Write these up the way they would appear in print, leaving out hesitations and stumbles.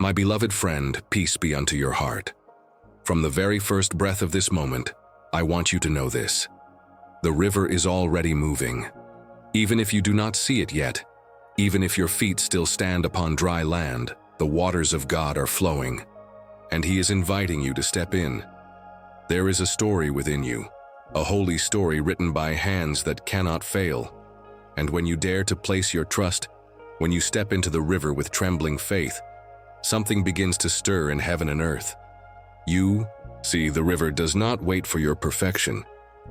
My beloved friend, peace be unto your heart. From the very first breath of this moment, I want you to know this. The river is already moving. Even if you do not see it yet, even if your feet still stand upon dry land, the waters of God are flowing, and He is inviting you to step in. There is a story within you, a holy story written by hands that cannot fail. And when you dare to place your trust, when you step into the river with trembling faith, something begins to stir in heaven and earth. See, the river does not wait for your perfection.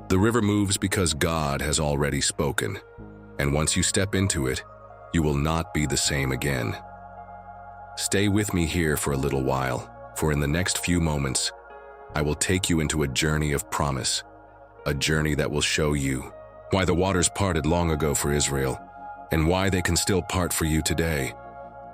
The river moves because God has already spoken. And once you step into it, you will not be the same again. Stay with me here for a little while, for in the next few moments, I will take you into a journey of promise, a journey that will show you why the waters parted long ago for Israel, and why they can still part for you today.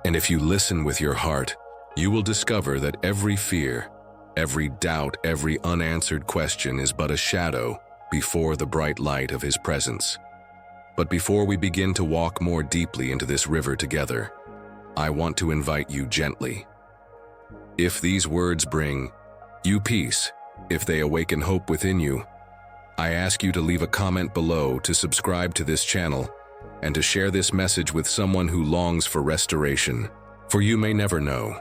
And if you listen with your heart, you will discover that every fear, every doubt, every unanswered question is but a shadow before the bright light of His presence. But before we begin to walk more deeply into this river together, I want to invite you gently. If these words bring you peace, if they awaken hope within you, I ask you to leave a comment below, to subscribe to this channel, and to share this message with someone who longs for restoration. For you may never know.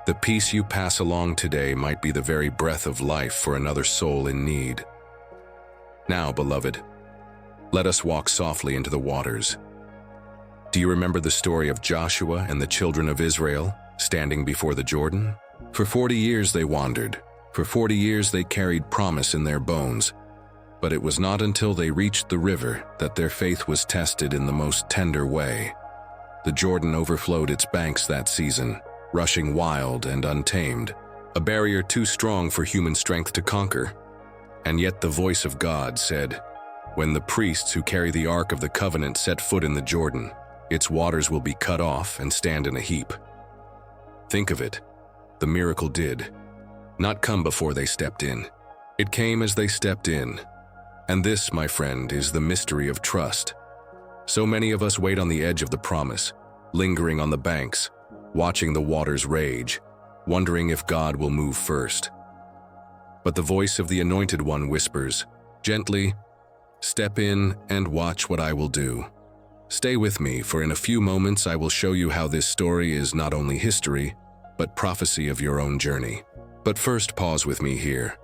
The peace you pass along today might be the very breath of life for another soul in need. Now, beloved, let us walk softly into the waters. Do you remember the story of Joshua and the children of Israel standing before the Jordan? For 40 years they wandered. For 40 years they carried promise in their bones. But it was not until they reached the river that their faith was tested in the most tender way. The Jordan overflowed its banks that season, rushing wild and untamed, a barrier too strong for human strength to conquer. And yet the voice of God said, "When the priests who carry the Ark of the Covenant set foot in the Jordan, its waters will be cut off and stand in a heap." Think of it. The miracle did not come before they stepped in. It came as they stepped in. And this, my friend, is the mystery of trust. So many of us wait on the edge of the promise, lingering on the banks, watching the waters rage, wondering if God will move first. But the voice of the Anointed One whispers, gently, "Step in and watch what I will do." Stay with me, for in a few moments I will show you how this story is not only history, but prophecy of your own journey. But first, pause with me here.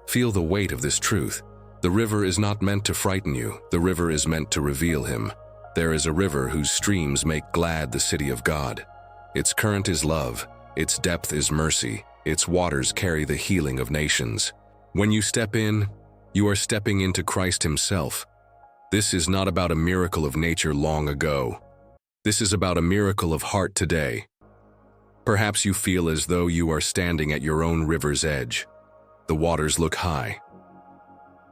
Feel the weight of this truth. The river is not meant to frighten you. The river is meant to reveal Him. There is a river whose streams make glad the city of God. Its current is love. Its depth is mercy. Its waters carry the healing of nations. When you step in, you are stepping into Christ Himself. This is not about a miracle of nature long ago. This is about a miracle of heart today. Perhaps you feel as though you are standing at your own river's edge. The waters look high.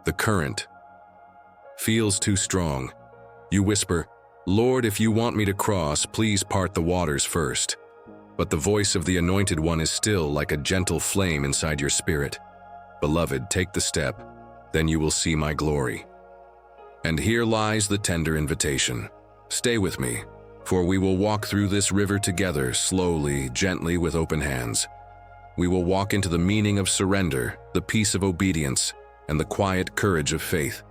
The current feels too strong. You whisper, "Lord, if you want me to cross, please part the waters first." But the voice of the Anointed One is still like a gentle flame inside your spirit. "Beloved, take the step, then you will see my glory." And here lies the tender invitation. Stay with me, for we will walk through this river together, slowly, gently, with open hands. We will walk into the meaning of surrender, the peace of obedience, and the quiet courage of faith.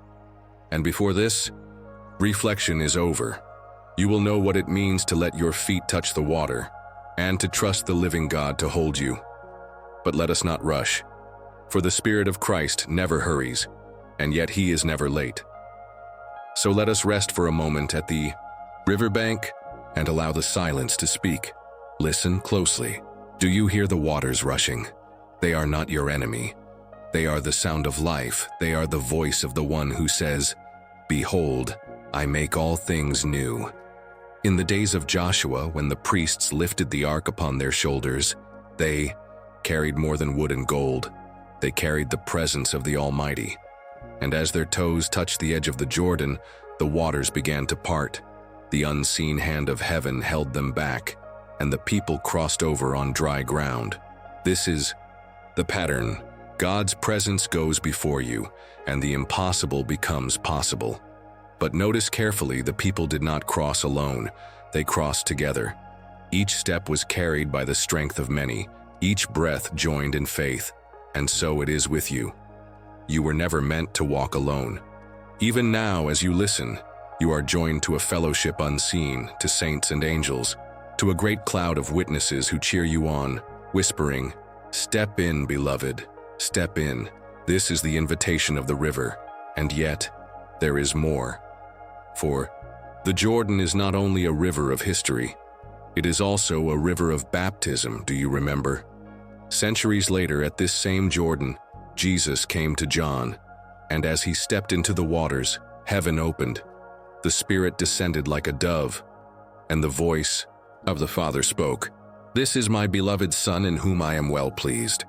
And before this reflection is over, you will know what it means to let your feet touch the water and to trust the living God to hold you. But let us not rush, for the Spirit of Christ never hurries, and yet He is never late. So let us rest for a moment at the riverbank and allow the silence to speak. Listen closely. Do you hear the waters rushing? They are not your enemy. They are the sound of life. They are the voice of the one who says, "Behold, I make all things new." In the days of Joshua, when the priests lifted the ark upon their shoulders, they carried more than wood and gold. They carried the presence of the Almighty. And as their toes touched the edge of the Jordan, the waters began to part. The unseen hand of heaven held them back, and the people crossed over on dry ground. This is the pattern. God's presence goes before you, and the impossible becomes possible. But notice carefully, the people did not cross alone. They crossed together. Each step was carried by the strength of many, each breath joined in faith, and so it is with you. You were never meant to walk alone. Even now, as you listen, you are joined to a fellowship unseen, to saints and angels, to a great cloud of witnesses who cheer you on, whispering, "Step in, beloved, step in." This is the invitation of the river, and yet, there is more. For the Jordan is not only a river of history, it is also a river of baptism, do you remember? Centuries later, at this same Jordan, Jesus came to John, and as he stepped into the waters, heaven opened. The Spirit descended like a dove, and the voice of the Father spoke, "This is my beloved Son in whom I am well pleased."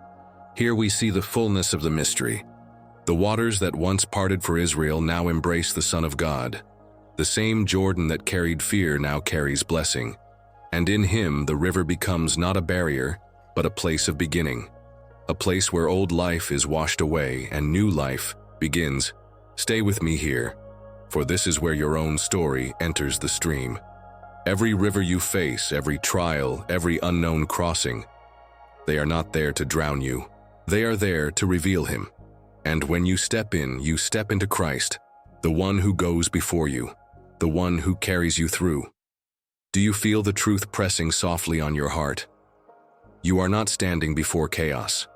Here we see the fullness of the mystery. The waters that once parted for Israel now embrace the Son of God. The same Jordan that carried fear now carries blessing. And in him the river becomes not a barrier, but a place of beginning. A place where old life is washed away and new life begins. Stay with me here, for this is where your own story enters the stream. Every river you face, every trial, every unknown crossing, they are not there to drown you. They are there to reveal him. And when you step into Christ, the one who goes before you, the one who carries you through. Do you feel the truth pressing softly on your heart? You are not standing before chaos.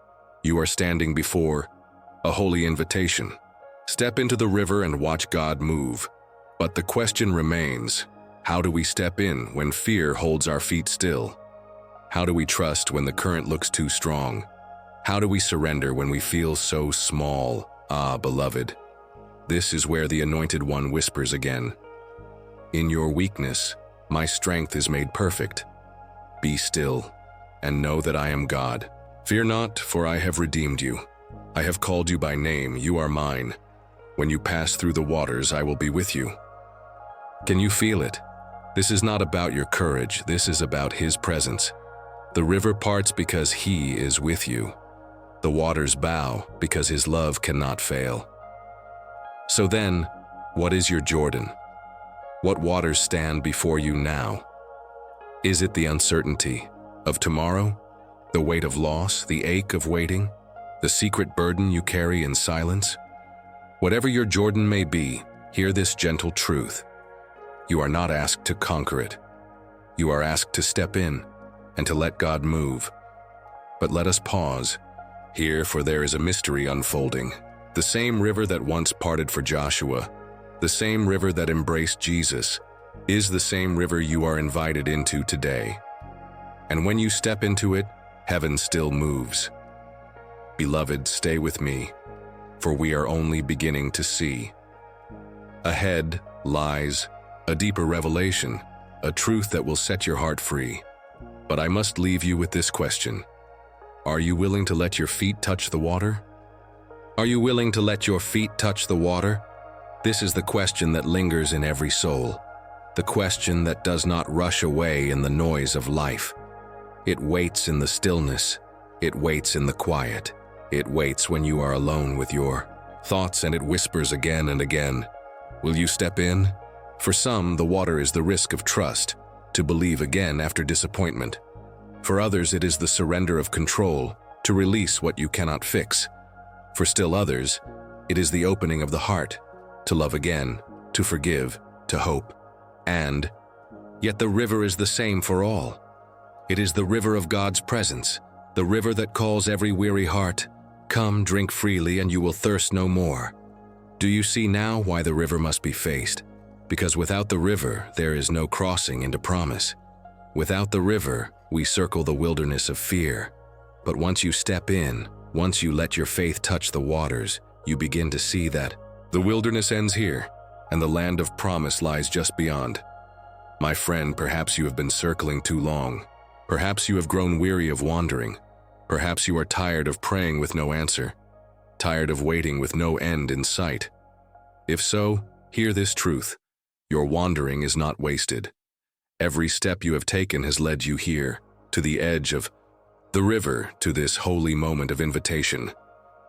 You are standing before a holy invitation. Step into the river and watch God move. But the question remains, how do we step in when fear holds our feet still? How do we trust when the current looks too strong? How do we surrender when we feel so small? Ah, beloved, this is where the Anointed One whispers again. In your weakness, my strength is made perfect. Be still, and know that I am God. Fear not, for I have redeemed you. I have called you by name, you are mine. When you pass through the waters, I will be with you. Can you feel it? This is not about your courage, this is about His presence. The river parts because He is with you. The waters bow because His love cannot fail. So then, what is your Jordan? What waters stand before you now? Is it the uncertainty of tomorrow, the weight of loss, the ache of waiting, the secret burden you carry in silence? Whatever your Jordan may be, hear this gentle truth. You are not asked to conquer it. You are asked to step in and to let God move. But let us pause here, for there is a mystery unfolding. The same river that once parted for Joshua, the same river that embraced Jesus, is the same river you are invited into today. And when you step into it, heaven still moves. Beloved, stay with me, for we are only beginning to see. Ahead lies a deeper revelation, a truth that will set your heart free. But I must leave you with this question. Are you willing to let your feet touch the water? Are you willing to let your feet touch the water? This is the question that lingers in every soul, the question that does not rush away in the noise of life. It waits in the stillness, it waits in the quiet, it waits when you are alone with your thoughts, and it whispers again and again. Will you step in? For some, the water is the risk of trust, to believe again after disappointment. For others, it is the surrender of control, to release what you cannot fix. For still others, it is the opening of the heart, to love again, to forgive, to hope. And yet the river is the same for all. It is the river of God's presence, the river that calls every weary heart, "Come, drink freely, and you will thirst no more." Do you see now why the river must be faced? Because without the river, there is no crossing into promise. Without the river, we circle the wilderness of fear. But once you step in, once you let your faith touch the waters, you begin to see that the wilderness ends here, and the land of promise lies just beyond. My friend, perhaps you have been circling too long. Perhaps you have grown weary of wandering. Perhaps you are tired of praying with no answer, tired of waiting with no end in sight. If so, hear this truth. Your wandering is not wasted. Every step you have taken has led you here, to the edge of the river, to this holy moment of invitation.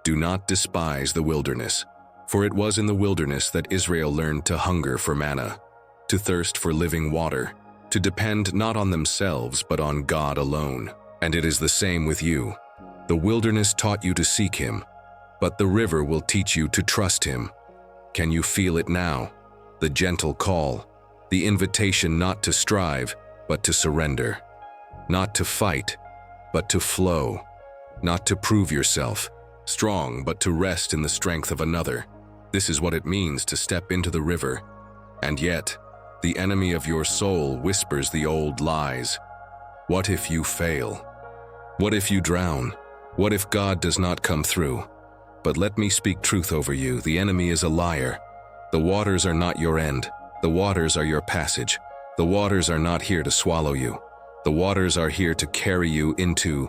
Do not despise the wilderness, for it was in the wilderness that Israel learned to hunger for manna, to thirst for living water, to depend not on themselves but on God alone. And it is the same with you. The wilderness taught you to seek Him, but the river will teach you to trust Him. Can you feel it now? The gentle call, the invitation not to strive, but to surrender. Not to fight, but to flow. Not to prove yourself strong, but to rest in the strength of another. This is what it means to step into the river. And yet, the enemy of your soul whispers the old lies. What if you fail? What if you drown? What if God does not come through? But let me speak truth over you. The enemy is a liar. The waters are not your end. The waters are your passage. The waters are not here to swallow you. The waters are here to carry you into.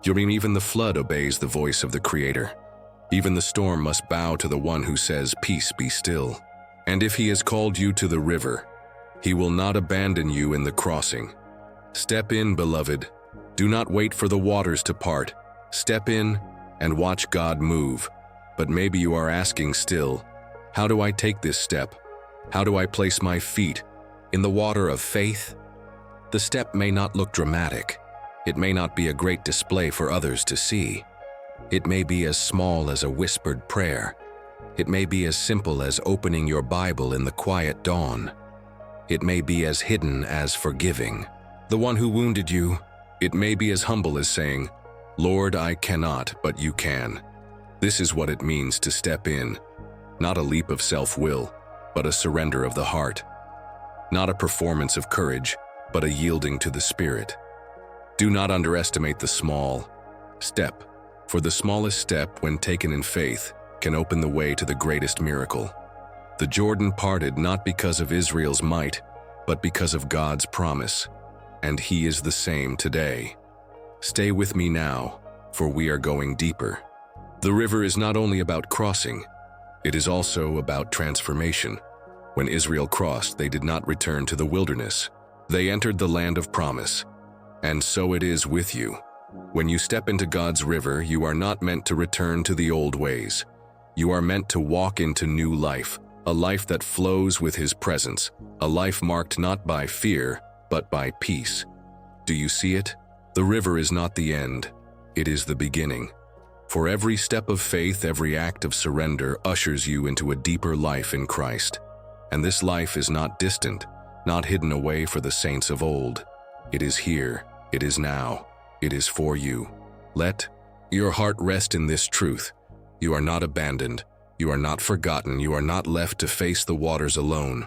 Even the flood obeys the voice of the Creator. Even the storm must bow to the one who says, "Peace, be still." And if He has called you to the river, He will not abandon you in the crossing. Step in, beloved. Do not wait for the waters to part. Step in and watch God move. But maybe you are asking still, how do I take this step? How do I place my feet in the water of faith? The step may not look dramatic. It may not be a great display for others to see. It may be as small as a whispered prayer. It may be as simple as opening your Bible in the quiet dawn. It may be as hidden as forgiving the one who wounded you. It may be as humble as saying, "Lord, I cannot, but you can." This is what it means to step in. Not a leap of self-will, but a surrender of the heart. Not a performance of courage, but a yielding to the Spirit. Do not underestimate the small step, for the smallest step, when taken in faith, can open the way to the greatest miracle. The Jordan parted not because of Israel's might, but because of God's promise, and He is the same today. Stay with me now, for we are going deeper. The river is not only about crossing, it is also about transformation. When Israel crossed, they did not return to the wilderness. They entered the land of promise. And so it is with you. When you step into God's river, you are not meant to return to the old ways. You are meant to walk into new life, a life that flows with His presence, a life marked not by fear, but by peace. Do you see it? The river is not the end, it is the beginning. For every step of faith, every act of surrender ushers you into a deeper life in Christ. And this life is not distant, not hidden away for the saints of old. It is here, it is now, it is for you. Let your heart rest in this truth. You are not abandoned, you are not forgotten, you are not left to face the waters alone.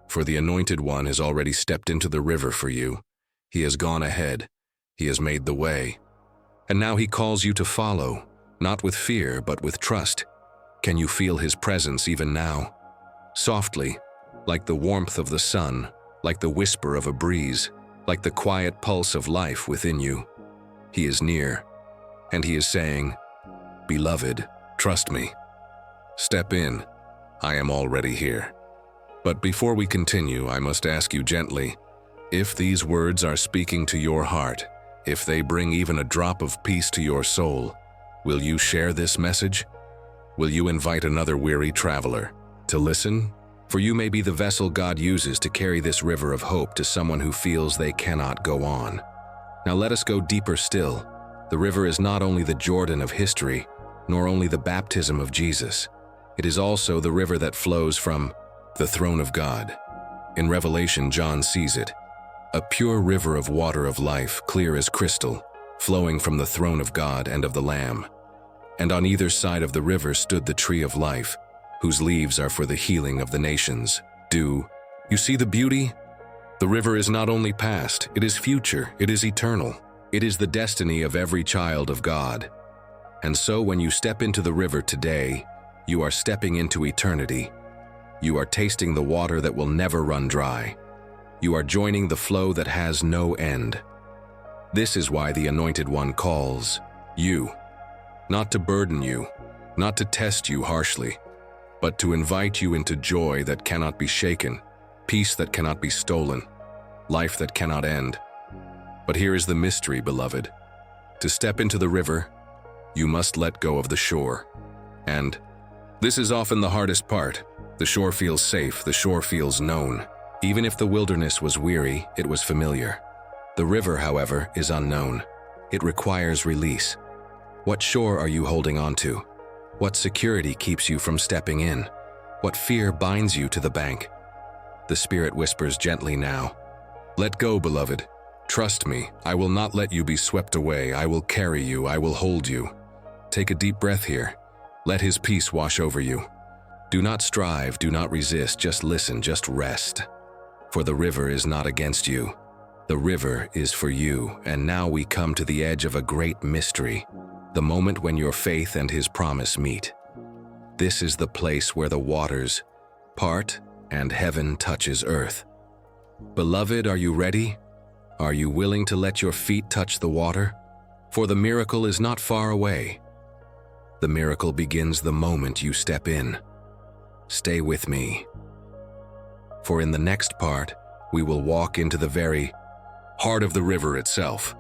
For the Anointed One has already stepped into the river for you. He has gone ahead, He has made the way. And now He calls you to follow, not with fear, but with trust. Can you feel His presence even now? Softly, like the warmth of the sun, like the whisper of a breeze, like the quiet pulse of life within you. He is near, and He is saying, "Beloved, trust me. Step in, I am already here." But before we continue, I must ask you gently, if these words are speaking to your heart, if they bring even a drop of peace to your soul, will you share this message? Will you invite another weary traveler to listen? For you may be the vessel God uses to carry this river of hope to someone who feels they cannot go on. Now let us go deeper still. The river is not only the Jordan of history, nor only the baptism of Jesus. It is also the river that flows from the throne of God. In Revelation, John sees it, a pure river of water of life, clear as crystal, flowing from the throne of God and of the Lamb. And on either side of the river stood the tree of life, whose leaves are for the healing of the nations. Do you see the beauty? The river is not only past, it is future, it is eternal. It is the destiny of every child of God. And so when you step into the river today, you are stepping into eternity. You are tasting the water that will never run dry. You are joining the flow that has no end. This is why the Anointed One calls you, not to burden you, not to test you harshly, but to invite you into joy that cannot be shaken, peace that cannot be stolen, life that cannot end. But here is the mystery, beloved. To step into the river, you must let go of the shore. And this is often the hardest part. The shore feels safe, the shore feels known. Even if the wilderness was weary, it was familiar. The river, however, is unknown. It requires release. What shore are you holding on to? What security keeps you from stepping in? What fear binds you to the bank? The Spirit whispers gently now, "Let go, beloved. Trust me, I will not let you be swept away. I will carry you, I will hold you." Take a deep breath here. Let His peace wash over you. Do not strive, do not resist, just listen, just rest. For the river is not against you. The river is for you, and now we come to the edge of a great mystery, the moment when your faith and His promise meet. This is the place where the waters part and heaven touches earth. Beloved, are you ready? Are you willing to let your feet touch the water? For the miracle is not far away. The miracle begins the moment you step in. Stay with me. For in the next part, we will walk into the very heart of the river itself.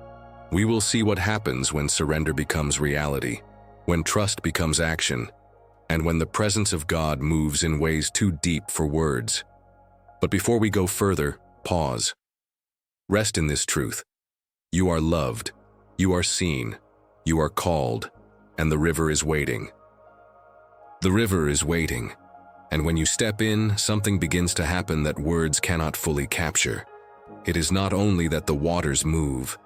We will see what happens when surrender becomes reality, when trust becomes action, and when the presence of God moves in ways too deep for words. But before we go further, pause. Rest in this truth. You are loved, you are seen, you are called, and the river is waiting. The river is waiting, and when you step in, something begins to happen that words cannot fully capture. It is not only that the waters move,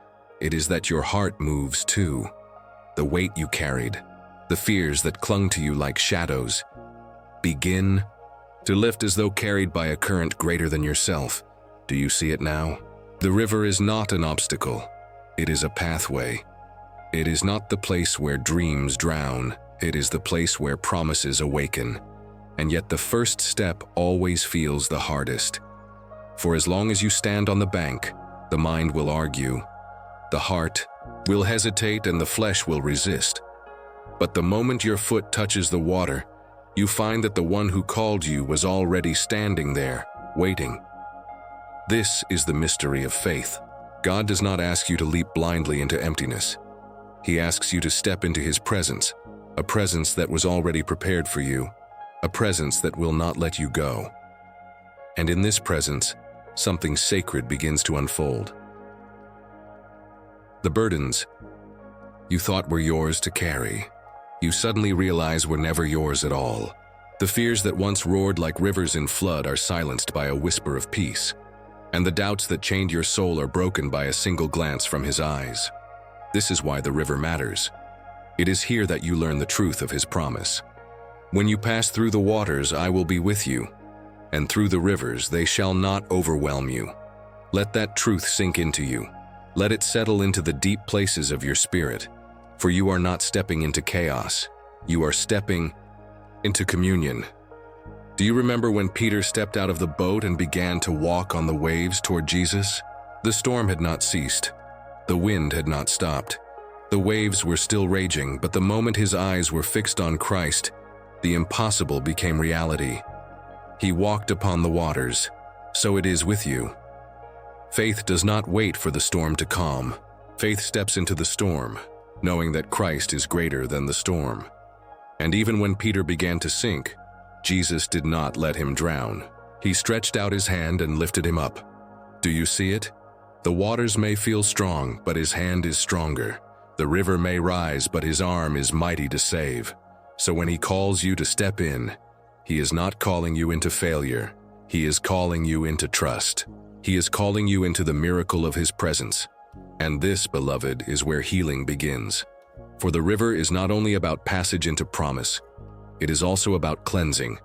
it is that your heart moves too. The weight you carried, the fears that clung to you like shadows, begin to lift as though carried by a current greater than yourself. Do you see it now? The river is not an obstacle, it is a pathway. It is not the place where dreams drown, it is the place where promises awaken. And yet the first step always feels the hardest. For as long as you stand on the bank, the mind will argue, the heart will hesitate, and the flesh will resist. But the moment your foot touches the water, you find that the one who called you was already standing there, waiting. This is the mystery of faith. God does not ask you to leap blindly into emptiness. He asks you to step into His presence, a presence that was already prepared for you, a presence that will not let you go. And in this presence, something sacred begins to unfold. The burdens you thought were yours to carry, you suddenly realize were never yours at all. The fears that once roared like rivers in flood are silenced by a whisper of peace, and the doubts that chained your soul are broken by a single glance from His eyes. This is why the river matters. It is here that you learn the truth of His promise. When you pass through the waters, I will be with you, and through the rivers, they shall not overwhelm you. Let that truth sink into you. Let it settle into the deep places of your spirit, for you are not stepping into chaos. You are stepping into communion. Do you remember when Peter stepped out of the boat and began to walk on the waves toward Jesus? The storm had not ceased. The wind had not stopped. The waves were still raging, but the moment his eyes were fixed on Christ, the impossible became reality. He walked upon the waters. So it is with you. Faith does not wait for the storm to calm. Faith steps into the storm, knowing that Christ is greater than the storm. And even when Peter began to sink, Jesus did not let him drown. He stretched out His hand and lifted him up. Do you see it? The waters may feel strong, but His hand is stronger. The river may rise, but His arm is mighty to save. So when He calls you to step in, He is not calling you into failure. He is calling you into trust. He is calling you into the miracle of His presence. And this, beloved, is where healing begins. For the river is not only about passage into promise, it is also about cleansing.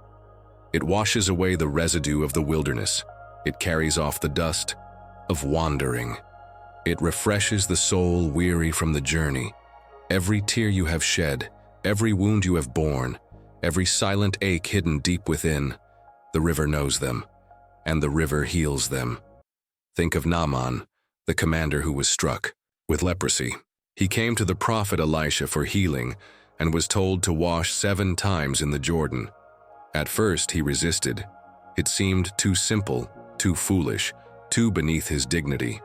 It washes away the residue of the wilderness. It carries off the dust of wandering. It refreshes the soul weary from the journey. Every tear you have shed, every wound you have borne, every silent ache hidden deep within, the river knows them, and the river heals them. Think of Naaman, the commander who was struck with leprosy. He came to the prophet Elisha for healing and was told to wash 7 times in the Jordan. At first he resisted. It seemed too simple, too foolish, too beneath his dignity.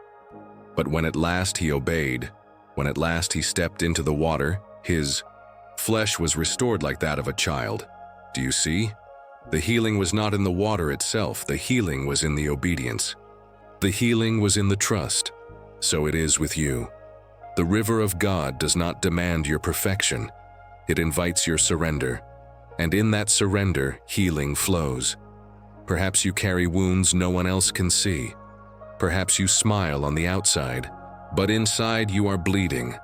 But when at last he obeyed, when at last he stepped into the water, his flesh was restored like that of a child. Do you see? The healing was not in the water itself, the healing was in the obedience. The healing was in the trust. So it is with you. The river of God does not demand your perfection. It invites your surrender. And in that surrender, healing flows. Perhaps you carry wounds no one else can see. Perhaps you smile on the outside, but inside you are bleeding.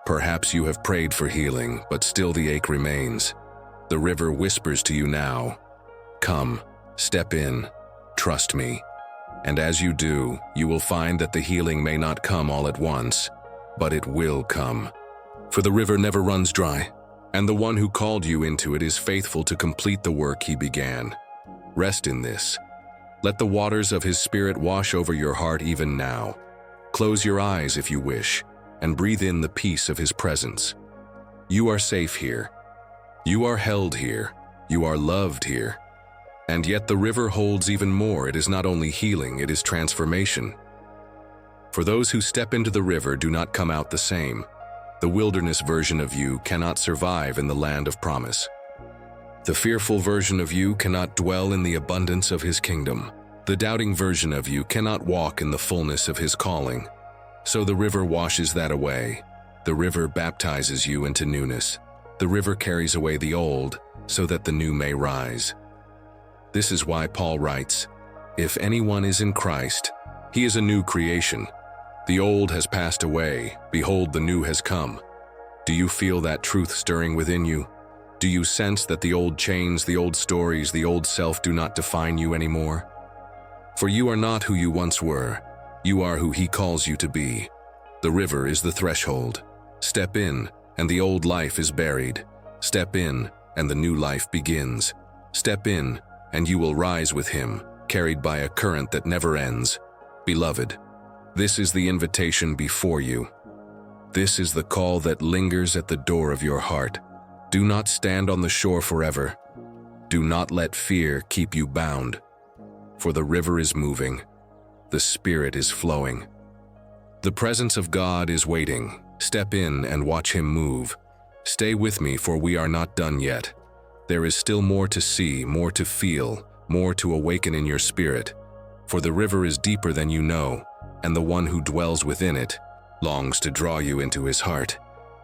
Perhaps you have prayed for healing, but still the ache remains. The river whispers to you now, "Come, step in, trust me." And as you do, you will find that the healing may not come all at once, but it will come. For the river never runs dry, and the one who called you into it is faithful to complete the work he began. Rest in this. Let the waters of his Spirit wash over your heart even now. Close your eyes if you wish, and breathe in the peace of his presence. You are safe here. You are held here. You are loved here. And yet the river holds even more. It is not only healing, it is transformation. For those who step into the river do not come out the same. The wilderness version of you cannot survive in the land of promise. The fearful version of you cannot dwell in the abundance of his kingdom. The doubting version of you cannot walk in the fullness of his calling. So the river washes that away. The river baptizes you into newness. The river carries away the old, so that the new may rise. This is why Paul writes, "If anyone is in Christ, he is a new creation. The old has passed away, behold, the new has come." Do you feel that truth stirring within you? Do you sense that the old chains, the old stories, the old self do not define you anymore? For you are not who you once were. You are who he calls you to be. The river is the threshold. Step in, and the old life is buried. Step in, and the new life begins. Step in, and you will rise with him, carried by a current that never ends. Beloved, this is the invitation before you. This is the call that lingers at the door of your heart. Do not stand on the shore forever. Do not let fear keep you bound. For the river is moving. The Spirit is flowing. The presence of God is waiting. Step in and watch him move. Stay with me, for we are not done yet. There is still more to see, more to feel, more to awaken in your spirit. For the river is deeper than you know, and the one who dwells within it longs to draw you into his heart.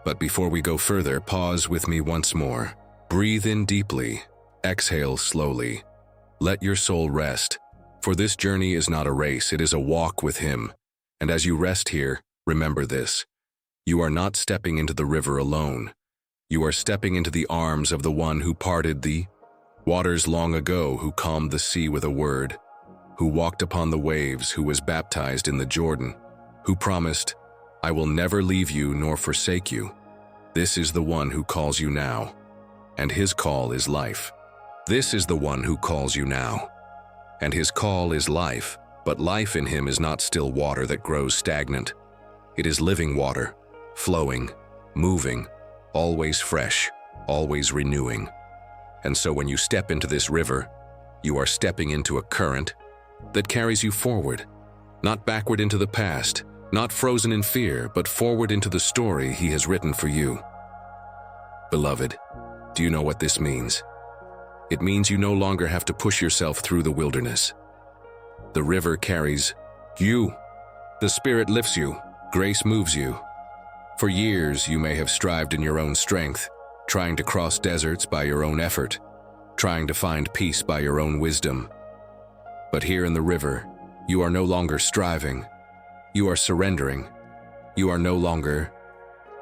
But before we go further, pause with me once more. Breathe in deeply. Exhale slowly. Let your soul rest. For this journey is not a race, it is a walk with him. And as you rest here, remember this. You are not stepping into the river alone. You are stepping into the arms of the one who parted the waters long ago, who calmed the sea with a word, who walked upon the waves, who was baptized in the Jordan, who promised, "I will never leave you nor forsake you." This is the one who calls you now, and his call is life. This is the one who calls you now, and his call is life, but life in him is not still water that grows stagnant. It is living water, flowing, moving, always fresh, always renewing. And so when you step into this river, you are stepping into a current that carries you forward, not backward into the past, not frozen in fear, but forward into the story he has written for you. Beloved, do you know what this means? It means you no longer have to push yourself through the wilderness. The river carries you. The Spirit lifts you. Grace moves you. For years, you may have strived in your own strength, trying to cross deserts by your own effort, trying to find peace by your own wisdom. But here in the river, you are no longer striving. You are surrendering. You are no longer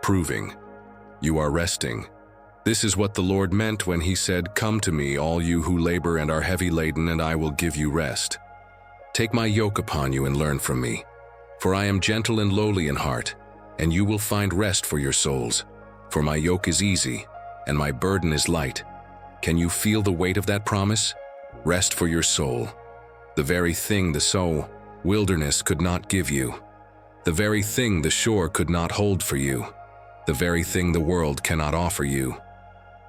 proving. You are resting. This is what the Lord meant when he said, "Come to me, all you who labor and are heavy laden, and I will give you rest. Take my yoke upon you and learn from me. For I am gentle and lowly in heart, and you will find rest for your souls. For my yoke is easy, and my burden is light." Can you feel the weight of that promise? Rest for your soul. The very thing the wilderness could not give you. The very thing the shore could not hold for you. The very thing the world cannot offer you.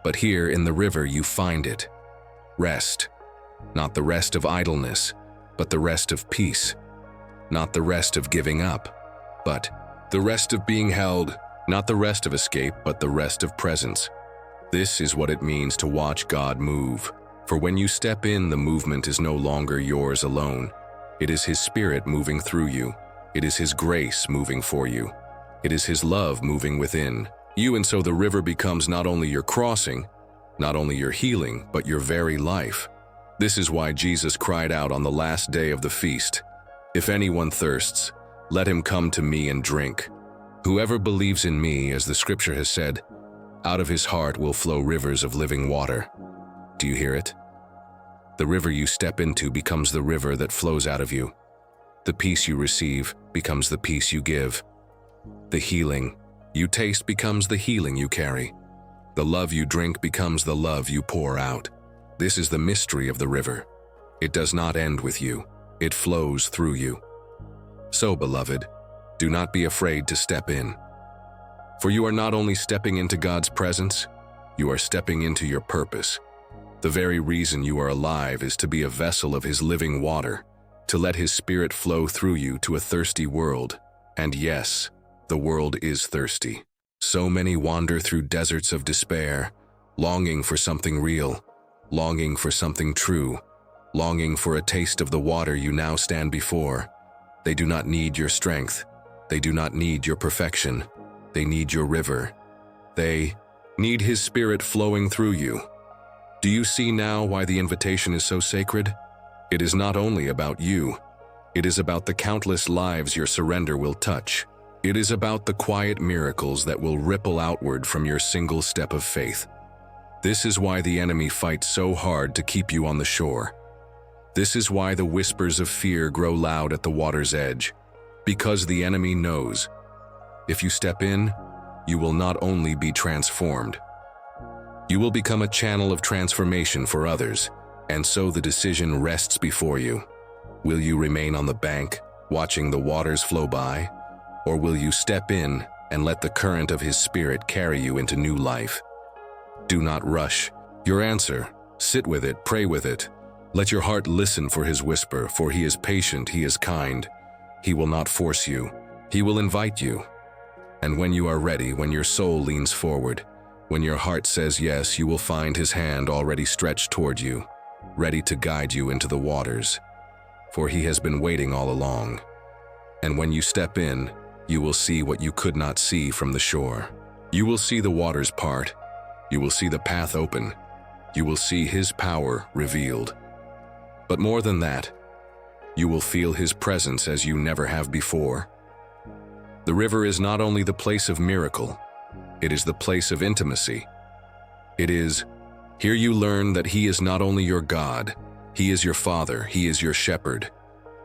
But here in the river you find it. Rest. Not the rest of idleness, but the rest of peace. Not the rest of giving up, but the rest of being held. Not the rest of escape, but the rest of presence. This is what it means to watch God move. For when you step in, the movement is no longer yours alone. It is His Spirit moving through you. It is His grace moving for you. It is His love moving within you, and so the river becomes not only your crossing, not only your healing, but your very life. This is why Jesus cried out on the last day of the feast, "If anyone thirsts, let him come to me and drink. Whoever believes in me, as the scripture has said, out of his heart will flow rivers of living water." Do you hear it? The river you step into becomes the river that flows out of you. The peace you receive becomes the peace you give. The healing you taste becomes the healing you carry. The love you drink becomes the love you pour out. This is the mystery of the river. It does not end with you. It flows through you. So, beloved, do not be afraid to step in. For you are not only stepping into God's presence, you are stepping into your purpose. The very reason you are alive is to be a vessel of His living water, to let His Spirit flow through you to a thirsty world. And yes, the world is thirsty. So many wander through deserts of despair, longing for something real, longing for something true, longing for a taste of the water you now stand before. They do not need your strength. They do not need your perfection. They need your river. They need His Spirit flowing through you. Do you see now why the invitation is so sacred? It is not only about you. It is about the countless lives your surrender will touch. It is about the quiet miracles that will ripple outward from your single step of faith. This is why the enemy fights so hard to keep you on the shore. This is why the whispers of fear grow loud at the water's edge. Because the enemy knows, if you step in, you will not only be transformed, you will become a channel of transformation for others, and so the decision rests before you. Will you remain on the bank, watching the waters flow by? Or will you step in and let the current of His Spirit carry you into new life? Do not rush your answer. Sit with it, pray with it. Let your heart listen for His whisper, for He is patient, He is kind. He will not force you. He will invite you. And when you are ready, when your soul leans forward, when your heart says yes, you will find His hand already stretched toward you, ready to guide you into the waters. For He has been waiting all along. And when you step in, you will see what you could not see from the shore. You will see the waters part. You will see the path open. You will see His power revealed. But more than that, you will feel His presence as you never have before. The river is not only the place of miracle, it is the place of intimacy. It is, here you learn that He is not only your God, He is your Father, He is your shepherd,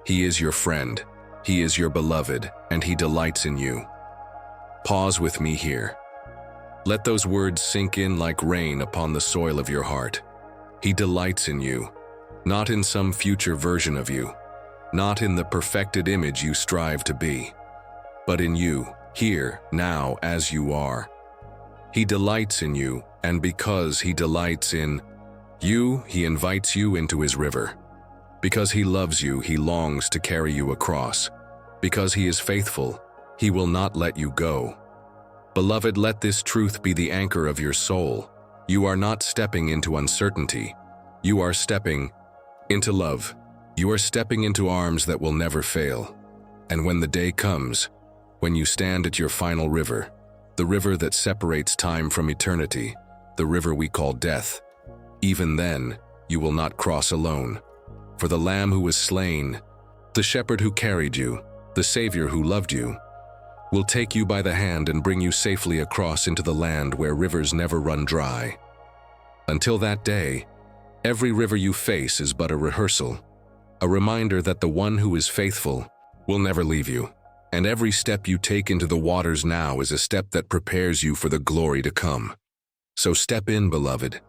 He is your friend, He is your beloved, and He delights in you. Pause with me here. Let those words sink in like rain upon the soil of your heart. He delights in you, not in some future version of you, not in the perfected image you strive to be, but in you, here, now, as you are. He delights in you, and because He delights in you, He invites you into His river. Because He loves you, He longs to carry you across. Because He is faithful, He will not let you go. Beloved, let this truth be the anchor of your soul. You are not stepping into uncertainty. You are stepping into love. You are stepping into arms that will never fail. And when the day comes, when you stand at your final river, the river that separates time from eternity, the river we call death, even then, you will not cross alone. For the Lamb who was slain, the Shepherd who carried you, the Savior who loved you, will take you by the hand and bring you safely across into the land where rivers never run dry. Until that day, every river you face is but a rehearsal, a reminder that the one who is faithful will never leave you. And every step you take into the waters now is a step that prepares you for the glory to come. So step in, beloved.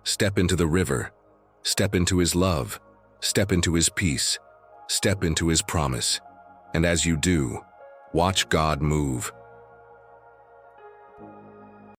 Step into the river. Step into His love. Step into His peace. Step into His promise. And as you do, watch God move.